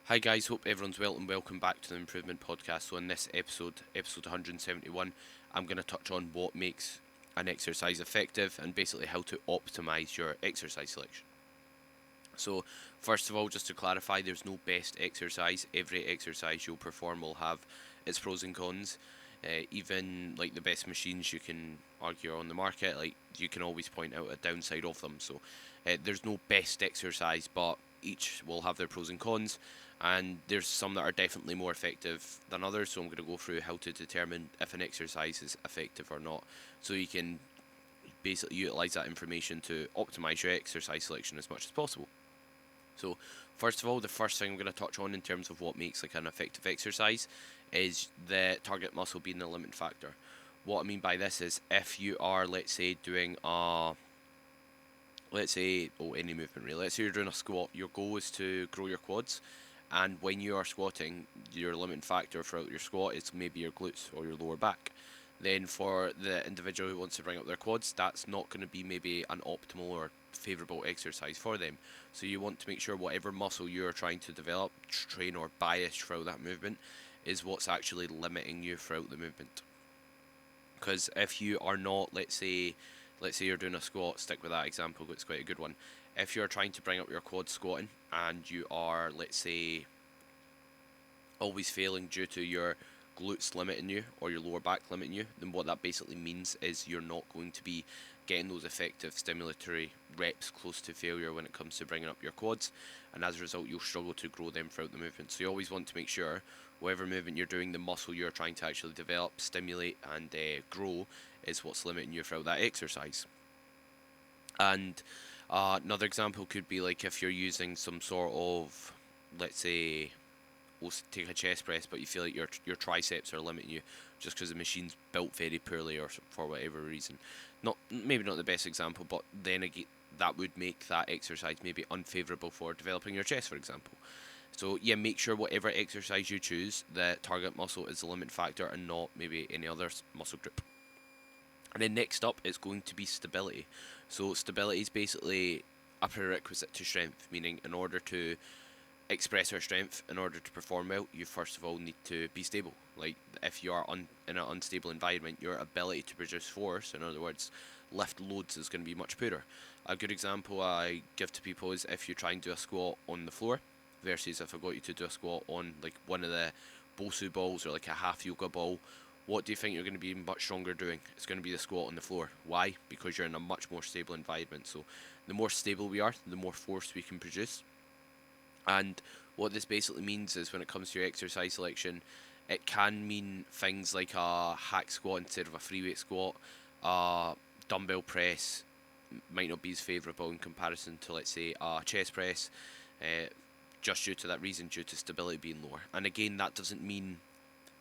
Hi guys, hope everyone's well and welcome back to the Improvement Podcast. So in this episode 171, I'm going to touch on what makes an exercise effective and basically how to optimize your exercise selection. So first of all, just to clarify, there's no best exercise. Every exercise you'll perform will have its pros and cons. Even like the best machines you can argue are on the market, like you can always point out a downside of them. So there's no best exercise, but each will have their pros and cons, and there's some that are definitely more effective than others. So I'm going to go through how to determine if an exercise is effective or not, so you can basically utilize that information to optimize your exercise selection as much as possible. So first of all, the first thing I'm going to touch on in terms of what makes like an effective exercise is the target muscle being the limiting factor. What I mean by this is if you are, let's say, doing any movement really. Let's say you're doing a squat. Your goal is to grow your quads, and when you are squatting, your limiting factor throughout your squat is maybe your glutes or your lower back. Then for the individual who wants to bring up their quads, that's not going to be maybe an optimal or favourable exercise for them. So you want to make sure whatever muscle you're trying to develop, train or bias throughout that movement is what's actually limiting you throughout the movement. Because if you are not, let's say you're doing a squat, stick with that example, it's quite a good one. If you're trying to bring up your quads squatting and you are, let's say, always failing due to your glutes limiting you or your lower back limiting you, then what that basically means is you're not going to be getting those effective stimulatory reps close to failure when it comes to bringing up your quads, and as a result you'll struggle to grow them throughout the movement. So you always want to make sure whatever movement you're doing, the muscle you're trying to actually develop, stimulate and grow is what's limiting you throughout that exercise. And another example could be like if you're using some sort of, let's say, we'll take a chest press, but you feel like your triceps are limiting you just because the machine's built very poorly or for whatever reason. Maybe not the best example, but then again, that would make that exercise maybe unfavourable for developing your chest, for example. So yeah, make sure whatever exercise you choose, the target muscle is the limit factor and not maybe any other muscle group. And then next up is going to be stability. So stability is basically a prerequisite to strength, meaning in order to express our strength, in order to perform well, you first of all need to be stable. Like if you are in an unstable environment, your ability to produce force, in other words, lift loads, is going to be much poorer. A good example I give to people is if you try and do a squat on the floor versus if I got you to do a squat on like one of the Bosu balls or like a half yoga ball. What do you think you're going to be much stronger doing? It's going to be the squat on the floor. Why? Because you're in a much more stable environment. So the more stable we are, the more force we can produce. And what this basically means is when it comes to your exercise selection, it can mean things like a hack squat instead of a free weight squat. Dumbbell press might not be as favourable in comparison to, let's say, a chest press, just due to that reason, due to stability being lower. And again, that doesn't mean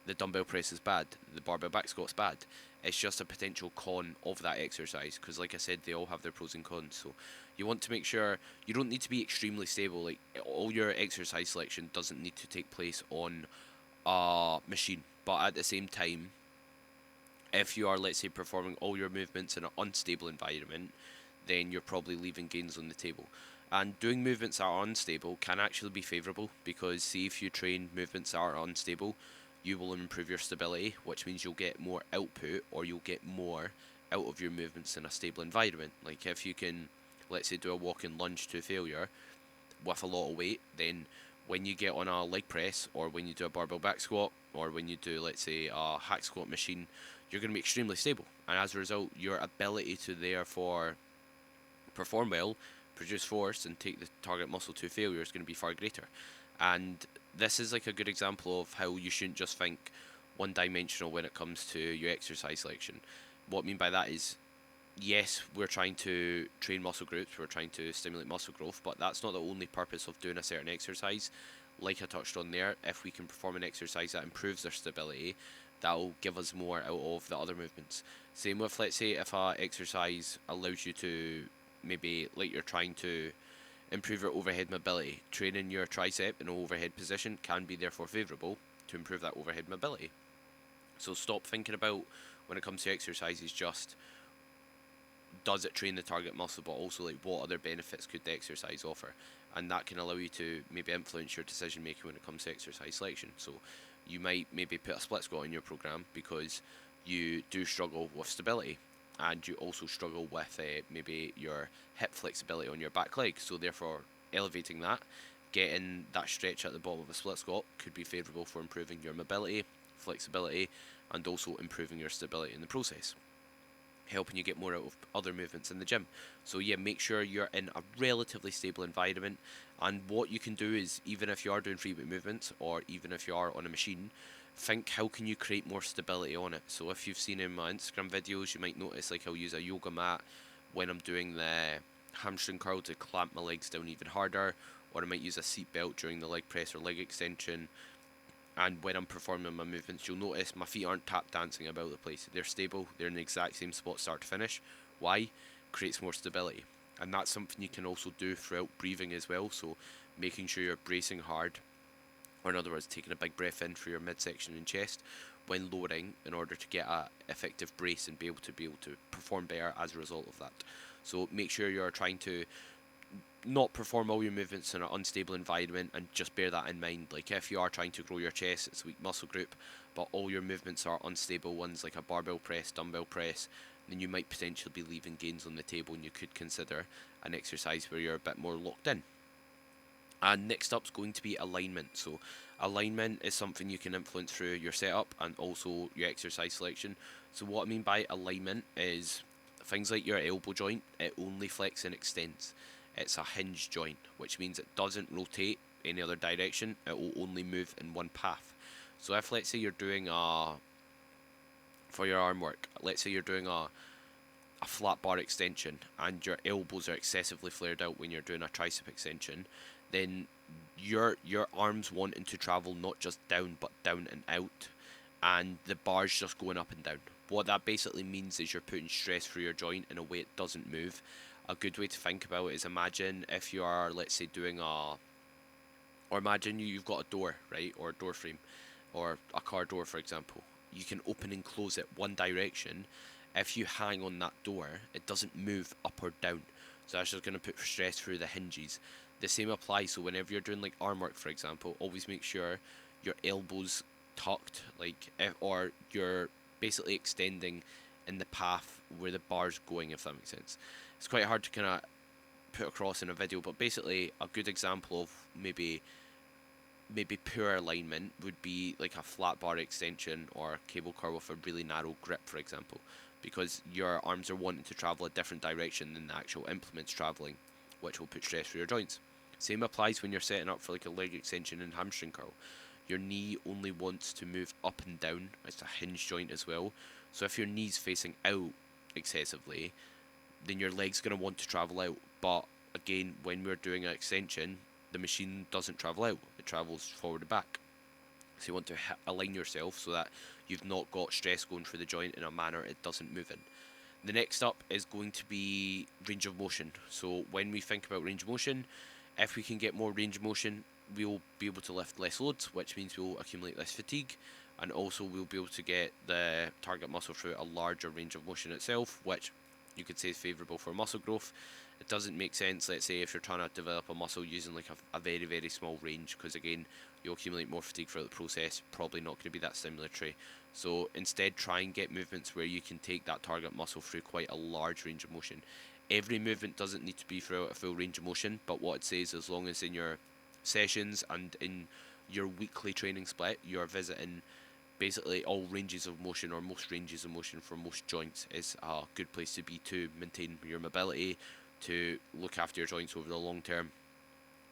the dumbbell press is bad, the barbell back squat's bad. It's just a potential con of that exercise because, like I said, they all have their pros and cons. So you want to make sure you don't need to be extremely stable. Like all your exercise selection doesn't need to take place on a machine, but at the same time, if you are, let's say, performing all your movements in an unstable environment, then you're probably leaving gains on the table. And doing movements that are unstable can actually be favourable because, see, if you train movements that are unstable, you will improve your stability, which means you'll get more output or you'll get more out of your movements in a stable environment. Like if you can, let's say, do a walking lunge to failure with a lot of weight, then when you get on a leg press or when you do a barbell back squat or when you do, let's say, a hack squat machine, you're going to be extremely stable. And as a result, your ability to therefore perform well, produce force, and take the target muscle to failure is going to be far greater. And this is like a good example of how you shouldn't just think one dimensional when it comes to your exercise selection. What I mean by that is, yes, we're trying to train muscle groups, we're trying to stimulate muscle growth, but that's not the only purpose of doing a certain exercise. Like I touched on there, if we can perform an exercise that improves our stability, that will give us more out of the other movements. Same with, let's say, if a exercise allows you to maybe, like you're trying to improve your overhead mobility, training your tricep in an overhead position can be therefore favourable to improve that overhead mobility. So stop thinking about, when it comes to exercises, just does it train the target muscle, but also like what other benefits could the exercise offer, and that can allow you to maybe influence your decision making when it comes to exercise selection. So you might maybe put a split squat in your program because you do struggle with stability, and you also struggle with maybe your hip flexibility on your back leg. So therefore, elevating that, getting that stretch at the bottom of a split squat could be favourable for improving your mobility, flexibility, and also improving your stability in the process, helping you get more out of other movements in the gym. So yeah, make sure you're in a relatively stable environment. And what you can do is, even if you are doing free weight movements, or even if you are on a machine, think how can you create more stability on it. So if you've seen in my Instagram videos, you might notice like I'll use a yoga mat when I'm doing the hamstring curl to clamp my legs down even harder, or I might use a seat belt during the leg press or leg extension. And when I'm performing my movements, you'll notice my feet aren't tap dancing about the place. They're stable, they're in the exact same spot start to finish. Why? Creates more stability. And that's something you can also do throughout breathing as well. So making sure you're bracing hard, or in other words, taking a big breath in for your midsection and chest when lowering, in order to get a effective brace and be able to perform better as a result of that. So make sure you're trying to not perform all your movements in an unstable environment, and just bear that in mind. Like if you are trying to grow your chest, it's a weak muscle group, but all your movements are unstable ones like a barbell press, dumbbell press, then you might potentially be leaving gains on the table, and you could consider an exercise where you're a bit more locked in. And next up is going to be alignment. So alignment is something you can influence through your setup and also your exercise selection. So what I mean by alignment is things like your elbow joint, it only flexes and extends. It's a hinge joint, which means it doesn't rotate any other direction. It will only move in one path. So if, let's say, you're doing for your arm work, let's say you're doing a flat bar extension and your elbows are excessively flared out when you're doing a tricep extension, then your arms wanting to travel not just down but down and out, and the bar's just going up and down. What that basically means is you're putting stress through your joint in a way it doesn't move. A good way to think about it is, imagine if you are, let's say, or imagine you've got a door, right, or a door frame, or a car door, for example. You can open and close it one direction. If you hang on that door, it doesn't move up or down. So that's just going to put stress through the hinges. The same applies. So whenever you're doing like arm work, for example, always make sure your elbows tucked, or you're basically extending in the path where the bar's going, if that makes sense. It's quite hard to kind of put across in a video, but basically a good example of maybe poor alignment would be like a flat bar extension or a cable car with a really narrow grip, for example, because your arms are wanting to travel a different direction than the actual implement's traveling, which will put stress through your joints. Same applies when you're setting up for like a leg extension and hamstring curl. Your knee only wants to move up and down. It's a hinge joint as well. So if your knee's facing out excessively, then your leg's going to want to travel out. But again, when we're doing an extension, the machine doesn't travel out. It travels forward and back. So you want to align yourself so that you've not got stress going through the joint in a manner it doesn't move in. The next up is going to be range of motion. So when we think about range of motion, if we can get more range of motion, we'll be able to lift less loads, which means we'll accumulate less fatigue, and also we'll be able to get the target muscle through a larger range of motion itself, which you could say is favourable for muscle growth. It doesn't make sense, let's say, if you're trying to develop a muscle using like a very, very small range, because again, you'll accumulate more fatigue throughout the process, probably not going to be that stimulatory. So instead, try and get movements where you can take that target muscle through quite a large range of motion. Every movement doesn't need to be throughout a full range of motion, but what it says, as long as in your sessions and in your weekly training split, you're visiting basically all ranges of motion, or most ranges of motion for most joints, is a good place to be to maintain your mobility, to look after your joints over the long term,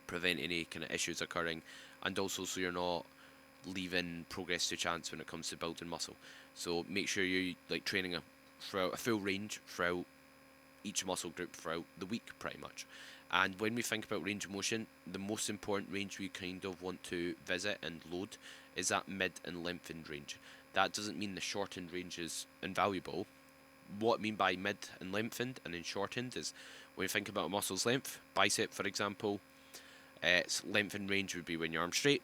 prevent any kind of issues occurring, and also so you're not leaving progress to chance when it comes to building muscle. So make sure you're like training throughout a full range throughout each muscle group throughout the week, pretty much. And when we think about range of motion, the most important range we kind of want to visit and load is that mid and lengthened range. That doesn't mean the shortened range is invaluable. What I mean by mid and lengthened and then shortened is, when you think about a muscle's length, bicep for example, its lengthened range would be when your arm's straight,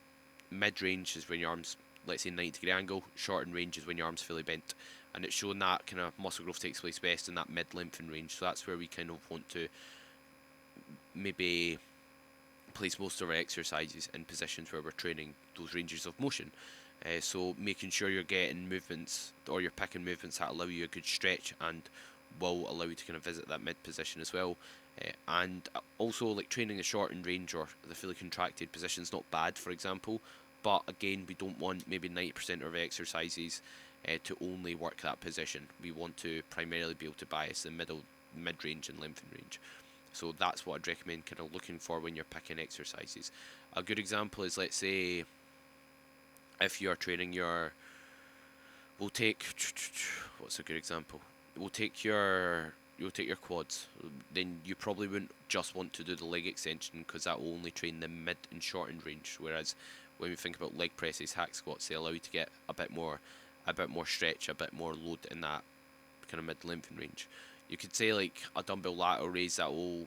mid range is when your arm's let's say 90-degree angle. Shortened range is when your arm's fully bent, and it's showing that kind of muscle growth takes place best in that mid-lengthen range. So that's where we kind of want to maybe place most of our exercises in positions where we're training those ranges of motion. So making sure you're getting movements, or you're picking movements that allow you a good stretch and will allow you to kind of visit that mid position as well. And also, like, training the shortened range or the fully contracted position is not bad, for example, but again, we don't want maybe 90% of our exercises to only work that position. We want to primarily be able to bias the mid range and lengthen range. So that's what I'd recommend kind of looking for when you're picking exercises. A good example is, let's say, if you're training your, we'll take, what's a good example? We'll take your, you'll take your quads. Then you probably wouldn't just want to do the leg extension, because that will only train the mid and shortened range. Whereas when we think about leg presses, hack squats, they allow you to get a bit more stretch, a bit more load in that kind of mid lengthen range. You could say like a dumbbell lateral raise, that will,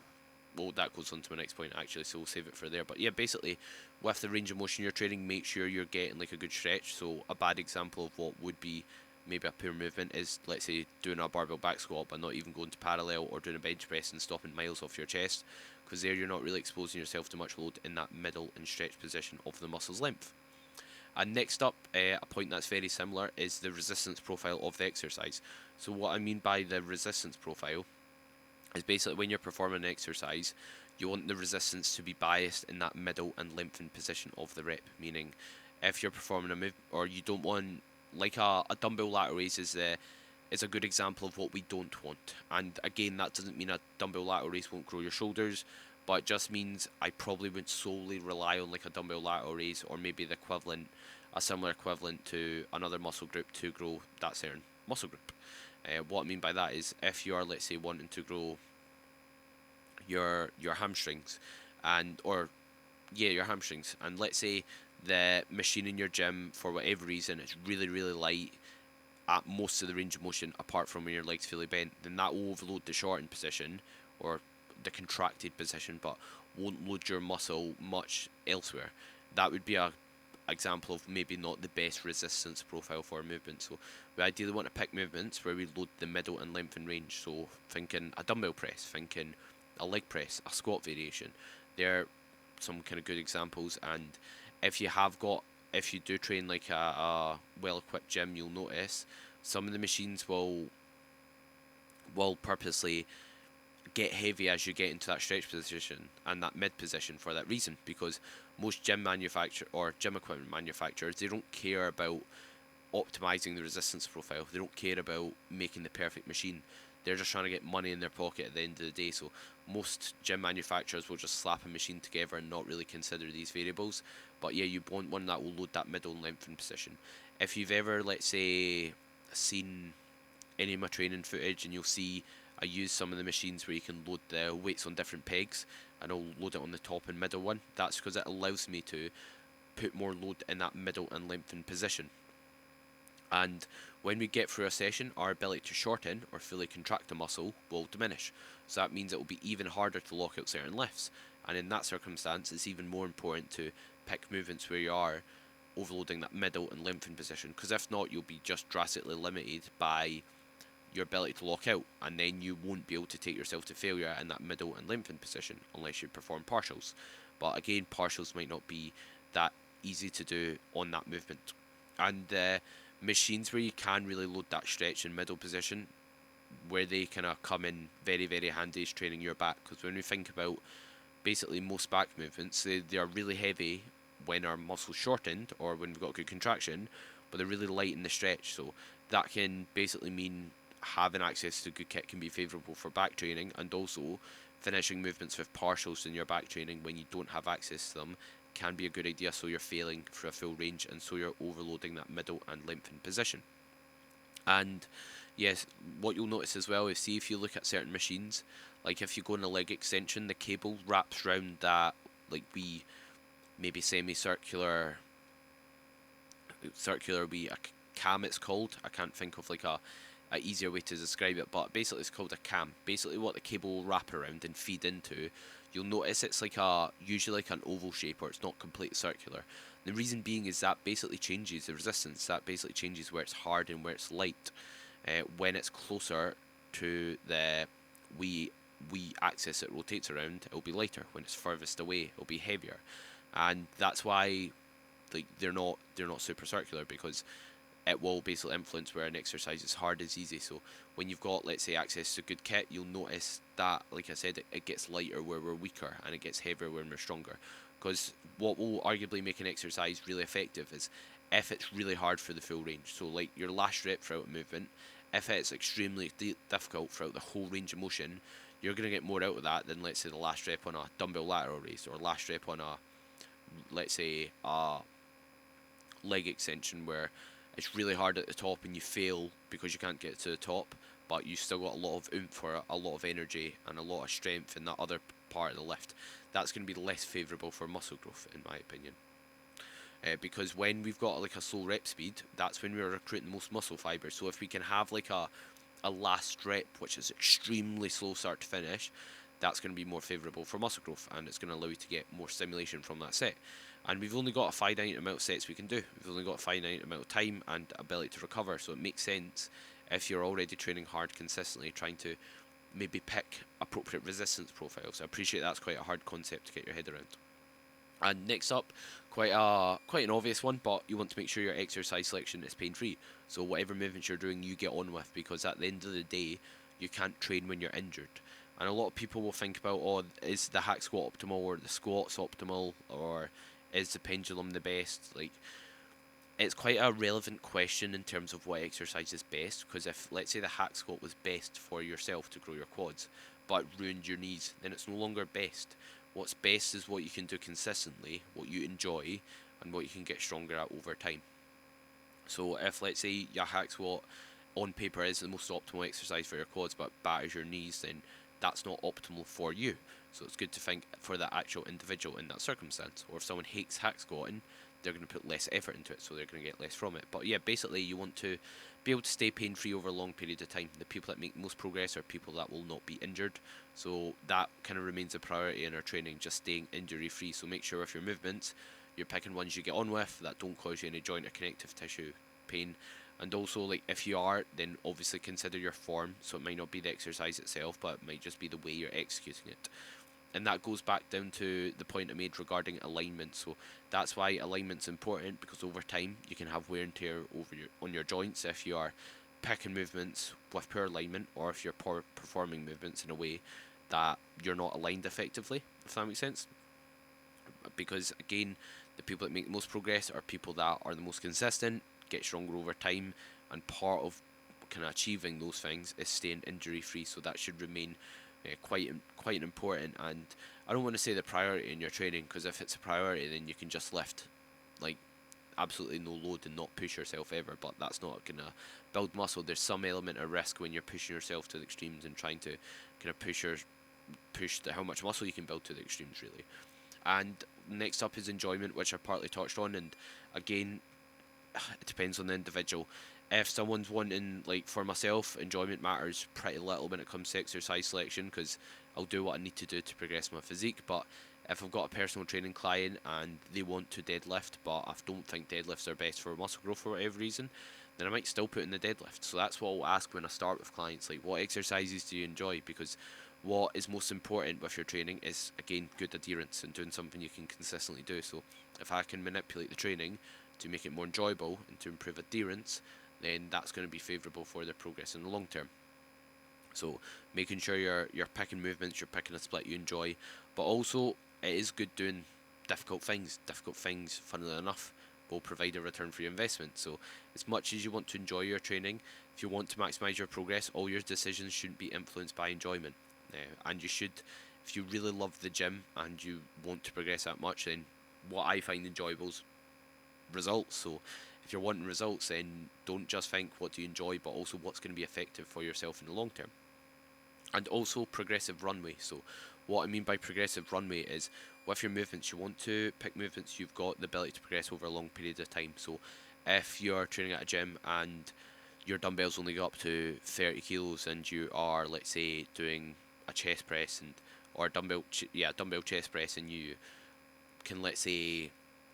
well, that goes on to my next point actually, so we'll save it for there. But yeah, basically, with the range of motion you're training, make sure you're getting like a good stretch. So a bad example of what would be maybe a poor movement is, let's say, doing a barbell back squat but not even going to parallel, or doing a bench press and stopping miles off your chest, because there you're not really exposing yourself to much load in that middle and stretch position of the muscle's length. And next up, a point that's very similar is the resistance profile of the exercise. So what I mean by the resistance profile is basically when you're performing an exercise, you want the resistance to be biased in that middle and lengthened position of the rep. Meaning, if you're performing a move, or you don't want, like a dumbbell lateral raise is a good example of what we don't want. And again, that doesn't mean a dumbbell lateral raise won't grow your shoulders, but it just means I probably wouldn't solely rely on like a dumbbell lateral raise, or maybe the equivalent, a similar equivalent to another muscle group to grow that certain muscle group. What I mean by that is, if you are, let's say, wanting to grow your hamstrings, and or yeah, your hamstrings, and let's say the machine in your gym for whatever reason is really light at most of the range of motion apart from when your legs fully bent, then that will overload the shortened position or the contracted position, but won't load your muscle much elsewhere. That would be a example of maybe not the best resistance profile for a movement. So we ideally want to pick movements where we load the middle and lengthen range. So thinking a dumbbell press, thinking a leg press, a squat variation. They're some kind of good examples. And if you do train like a well-equipped gym, you'll notice some of the machines will purposely get heavy as you get into that stretch position and that mid position for that reason, because most gym equipment manufacturers, they don't care about optimizing the resistance profile. They don't care about making the perfect machine. They're just trying to get money in their pocket at the end of the day. So most gym manufacturers will just slap a machine together and not really consider these variables. But yeah, you want one that will load that middle and lengthen position. If you've ever, let's say, seen any of my training footage, and you'll see I use some of the machines where you can load the weights on different pegs, and I'll load it on the top and middle one. That's because it allows me to put more load in that middle and lengthen position. And when we get through a session, our ability to shorten or fully contract a muscle will diminish. So that means it will be even harder to lock out certain lifts. And in that circumstance, it's even more important to pick movements where you are overloading that middle and lengthen position, because if not, you'll be just drastically limited by your ability to lock out, and then you won't be able to take yourself to failure in that middle and lengthen position unless you perform partials. But again, partials might not be that easy to do on that movement. And machines where you can really load that stretch and middle position, where they kind of come in very handy, is training your back. Because when we think about basically most back movements, they are really heavy when our muscle's shortened or when we've got good contraction, but they're really light in the stretch. So that can basically mean having access to good kit can be favourable for back training, and also finishing movements with partials in your back training when you don't have access to them can be a good idea, so you're failing for a full range and so you're overloading that middle and lengthened position. And yes, what you'll notice as well is, see, if you look at certain machines, like if you go in a leg extension, the cable wraps around that like maybe semicircular a cam, it's called. I can't think of like a easier way to describe it, but basically it's called a cam. Basically what the cable will wrap around and feed into, you'll notice it's like usually like an oval shape, or it's not completely circular. The reason being is that basically changes the resistance. That basically changes where it's hard and where it's light. When it's closer to the we axis it rotates around, it'll be lighter. When it's furthest away, it'll be heavier, and that's why like they're not super circular, because it will basically influence where an exercise is hard is easy. So when you've got, let's say, access to good kit, you'll notice that, like I said, it gets lighter where we're weaker and it gets heavier when we're stronger. Because what will arguably make an exercise really effective is if it's really hard for the full range. So like your last rep throughout a movement, if it's extremely difficult throughout the whole range of motion, you're going to get more out of that than, let's say, the last rep on a dumbbell lateral raise, or last rep on a, let's say, a leg extension where it's really hard at the top and you fail because you can't get to the top, but you still got a lot of oomph or a lot of energy and a lot of strength in that other part of the lift. That's going to be less favourable for muscle growth, in my opinion. Because when we've got like a slow rep speed, that's when we're recruiting most muscle fibers. So if we can have like a last rep which is extremely slow start to finish, that's going to be more favourable for muscle growth, and it's going to allow you to get more stimulation from that set. And we've only got a finite amount of sets we can do. We've only got a finite amount of time and ability to recover, so it makes sense if you're already training hard consistently, trying to maybe pick appropriate resistance profiles. I appreciate that's quite a hard concept to get your head around. And next up, quite an obvious one, but you want to make sure your exercise selection is pain-free. So whatever movements you're doing, you get on with, because at the end of the day, you can't train when you're injured. And a lot of people will think about, oh, is the hack squat optimal, or the squats optimal, or is the pendulum the best? Like, it's quite a relevant question in terms of what exercise is best, because if, let's say, the hack squat was best for yourself to grow your quads, but ruined your knees, then it's no longer best. What's best is what you can do consistently, what you enjoy, and what you can get stronger at over time. So if, let's say, your hack squat on paper is the most optimal exercise for your quads but batters your knees, then that's not optimal for you. So it's good to think for the actual individual in that circumstance. Or if someone hates hack squatting, they're going to put less effort into it, so they're going to get less from it. But yeah, basically you want to be able to stay pain-free over a long period of time. The people that make most progress are people that will not be injured. So that kind of remains a priority in our training, just staying injury-free. So make sure with your movements, you're picking ones you get on with that don't cause you any joint or connective tissue pain. And also, like, if you are, then obviously consider your form. So it might not be the exercise itself, but it might just be the way you're executing it. And that goes back down to the point I made regarding alignment. So that's why alignment's important, because over time you can have wear and tear on your joints if you are picking movements with poor alignment, or if you're performing movements in a way that you're not aligned effectively, if that makes sense. Because again, the people that make the most progress are people that are the most consistent, get stronger over time, and part of kind of achieving those things is staying injury free. So that should remain quite important. And I don't want to say the priority in your training, because if it's a priority, then you can just lift like absolutely no load and not push yourself ever. But that's not gonna build muscle. There's some element of risk when you're pushing yourself to the extremes and trying to kind of push how much muscle you can build to the extremes, really. And next up is enjoyment, which I partly touched on, and again, it depends on the individual. If someone's wanting, like for myself, enjoyment matters pretty little when it comes to exercise selection, because I'll do what I need to do to progress my physique. But if I've got a personal training client and they want to deadlift, but I don't think deadlifts are best for muscle growth for whatever reason, then I might still put in the deadlift. So that's what I'll ask when I start with clients, like, what exercises do you enjoy? Because what is most important with your training is, again, good adherence and doing something you can consistently do. So if I can manipulate the training to make it more enjoyable and to improve adherence, then that's going to be favourable for their progress in the long term. So making sure you're picking movements, you're picking a split you enjoy, but also it is good doing difficult things. Difficult things, funnily enough, will provide a return for your investment. So as much as you want to enjoy your training, if you want to maximise your progress, all your decisions shouldn't be influenced by enjoyment. And you should, if you really love the gym and you want to progress that much, then what I find enjoyable is results. So if you're wanting results, then don't just think what do you enjoy, but also what's going to be effective for yourself in the long term. And also progressive runway. So what I mean by progressive runway is, with your movements, you want to pick movements you've got the ability to progress over a long period of time. So if you're training at a gym and your dumbbells only go up to 30 kilos and you are, let's say, doing a chest press or dumbbell chest press, and you can, let's say,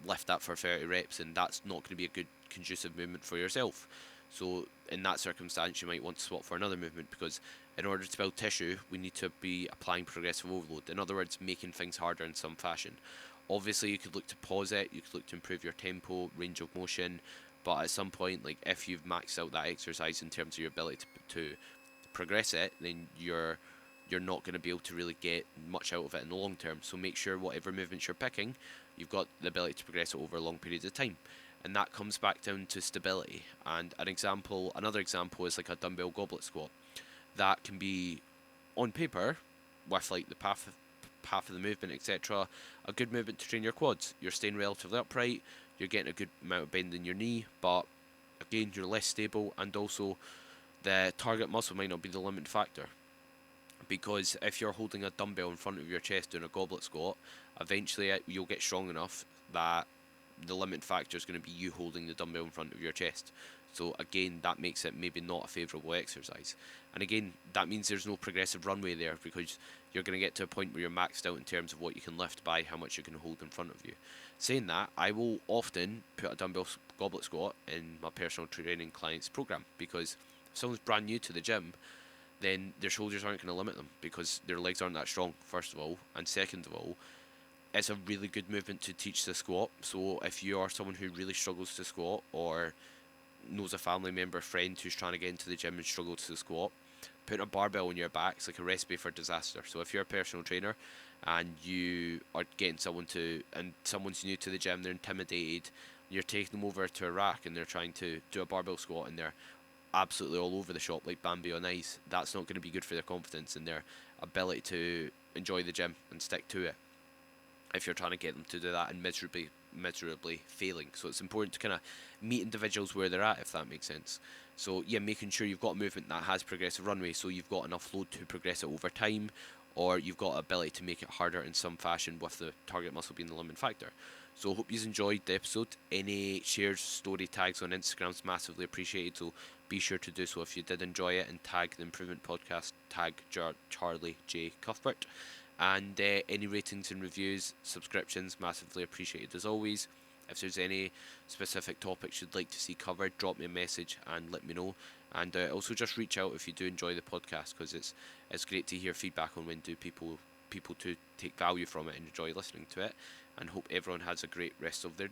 lift that for 30 reps, and that's not going to be a good conducive movement for yourself. So in that circumstance, you might want to swap for another movement, because in order to build tissue, we need to be applying progressive overload. In other words, making things harder in some fashion. Obviously, you could look to pause it, you could look to improve your tempo, range of motion, but at some point, like if you've maxed out that exercise in terms of your ability to progress it, then you're not going to be able to really get much out of it in the long term. So make sure whatever movements you're picking, you've got the ability to progress it over long periods of time. And that comes back down to stability. And another example is like a dumbbell goblet squat. That can be on paper, with like the path of the movement, etc., a good movement to train your quads. You're staying relatively upright, you're getting a good amount of bend in your knee, but again, you're less stable, and also the target muscle might not be the limiting factor. Because if you're holding a dumbbell in front of your chest doing a goblet squat, eventually you'll get strong enough that the limiting factor is going to be you holding the dumbbell in front of your chest. So again, that makes it maybe not a favourable exercise. And again, that means there's no progressive runway there, because you're going to get to a point where you're maxed out in terms of what you can lift by how much you can hold in front of you. Saying that, I will often put a dumbbell goblet squat in my personal training clients program, because if someone's brand new to the gym, then their shoulders aren't going to limit them, because their legs aren't that strong, first of all, and second of all, it's a really good movement to teach the squat. So if you are someone who really struggles to squat, or knows a family member, friend who's trying to get into the gym and struggles to squat, putting a barbell on your back is like a recipe for disaster. So if you're a personal trainer and you are getting someone's new to the gym, they're intimidated, you're taking them over to a rack and they're trying to do a barbell squat and they're absolutely all over the shop like Bambi on ice, that's not going to be good for their confidence and their ability to enjoy the gym and stick to it, if you're trying to get them to do that and miserably failing. So it's important to kind of meet individuals where they're at, if that makes sense. So yeah, making sure you've got a movement that has progressive runway, so you've got enough load to progress it over time, or you've got ability to make it harder in some fashion, with the target muscle being the limiting factor. So hope you've enjoyed the episode. Any shares, story tags on Instagram is massively appreciated, so be sure to do so if you did enjoy it, and tag the Improvement Podcast, tag Charlie J. Cuthbert. And any ratings and reviews, subscriptions, massively appreciated as always. If there's any specific topics you'd like to see covered, drop me a message and let me know. And also just reach out if you do enjoy the podcast, because it's great to hear feedback on when do people to take value from it and enjoy listening to it. And hope everyone has a great rest of their day.